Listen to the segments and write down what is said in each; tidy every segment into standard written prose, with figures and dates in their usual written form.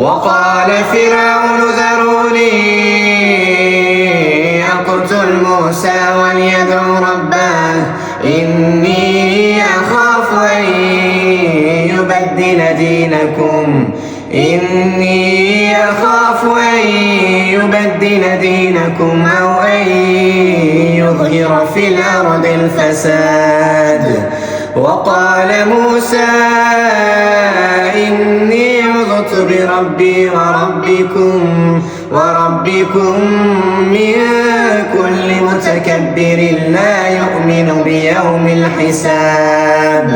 وقال فرعون ذروني أقتل موسى وليدع ربه إني أخاف أن يبدل دينكم أو أن يظهر في الأرض الفساد. وقال موسى إني عذت بربي وربكم من كل متكبر لا يؤمن بيوم الحساب.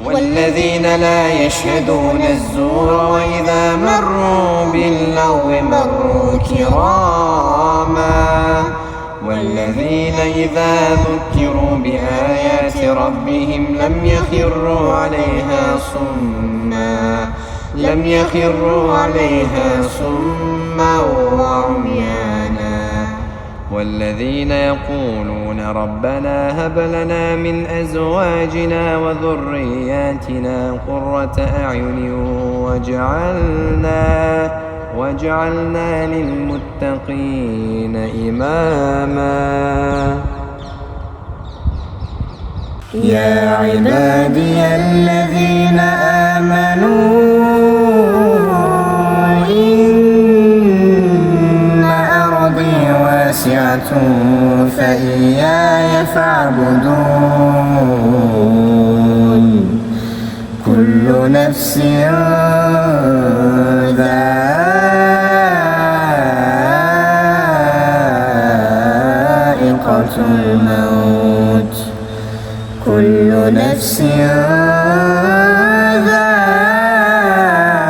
والذين لا يشهدون الزور وإذا مروا باللغو مروا كراما. والذين إذا ذكروا بآيات ربهم لم يخروا عليها صما وعميانا. والذين يقولون ربنا هب لنا من أزواجنا وذرياتنا قرة أعين واجعلنا للمتقين إماما. يا عبادي الذين آمنوا إن أرضي واسعة فإياي فاعبدون. كل نفس ذائقة الموت كل نفس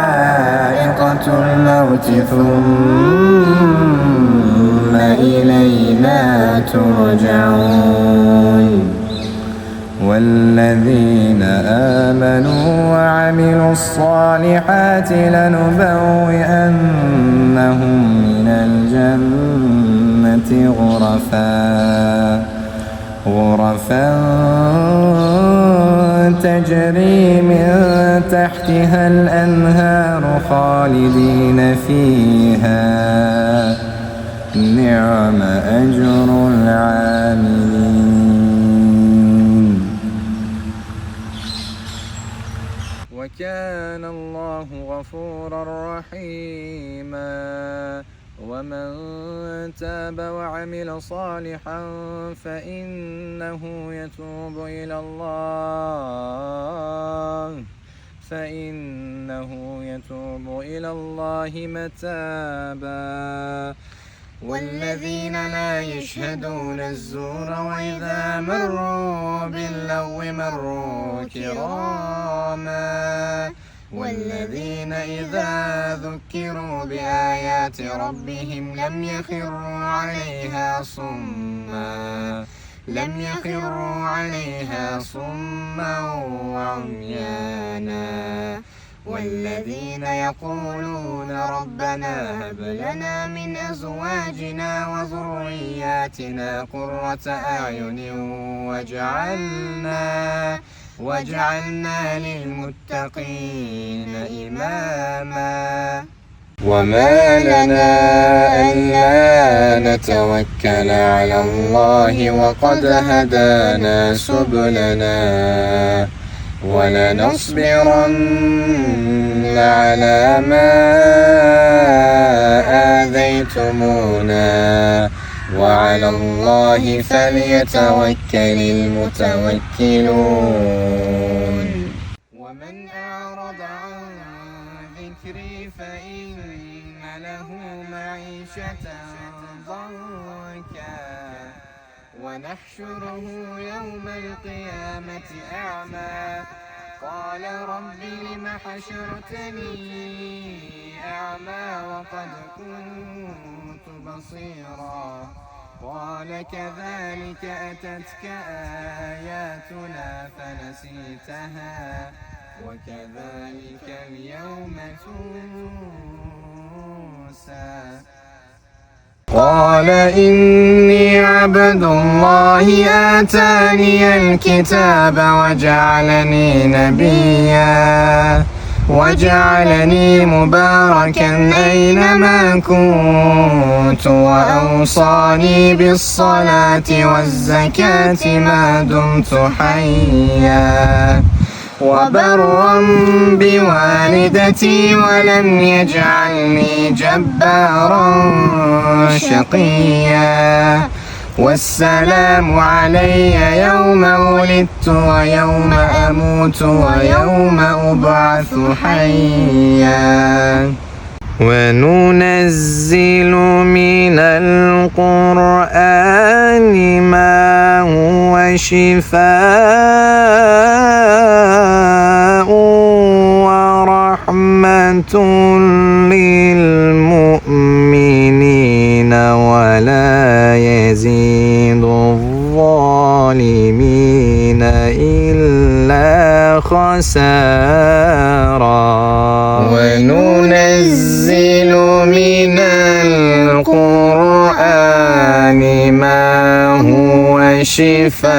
ذائقة الموت ثم إلينا ترجعون. والذين آمنوا وعملوا الصالحات لنبوئنهم من الجنة غرفا تجري من تحتها الأنهار خالدين فيها نعم أجر العاملين. وكان الله غفورا رحيما. ومن تاب وعمل صالحا فإنه يتوب إلى الله متابا. والذين لا يشهدون الزور وإذا مروا باللغو مروا كراما. والذين إذا ذكروا بآيات ربهم لم يخروا عليها صما وعميانا. والذين يقولون ربنا هب لنا من أزواجنا وذرياتنا قرة أعين واجعلنا للمتقين إماما. وما لنا ألا نتوكل على الله وقد هدانا سبلنا ولنصبرن على ما آذيتمونا وعلى الله فليتوكل المتوكلون. ومن أعرض عن ذكري فإن له معيشة ضنكا ونحشره يوم القيامة أعمى قال رب لم حشرتني أعمى وقد كنت بصيرا قال كذلك أتتك آياتنا فنسيتها وكذلك اليوم تنسى. قال إني عبد الله آتاني الكتاب وجعلني نبيا وجعلني مباركا مباركا أينما كنت وأوصاني بالصلاة والزكاة ما دمت حيا وبرا بوالدتي ولم يجعلني جبارا شقيا والسلام علي يوم ولدت ويوم أموت ويوم أبعث حيا وننزل من القرآن ما هو شفاء ورحمة للمؤمنين ولا يزيد الظالمين إلا خسارا وننزل من القرآن ما هو شفاء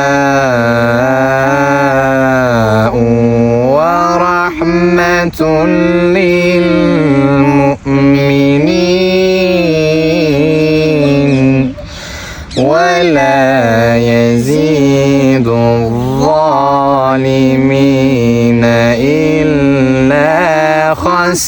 ورحمة للمؤمنين ولا يزيد الظالمين إلا خسارا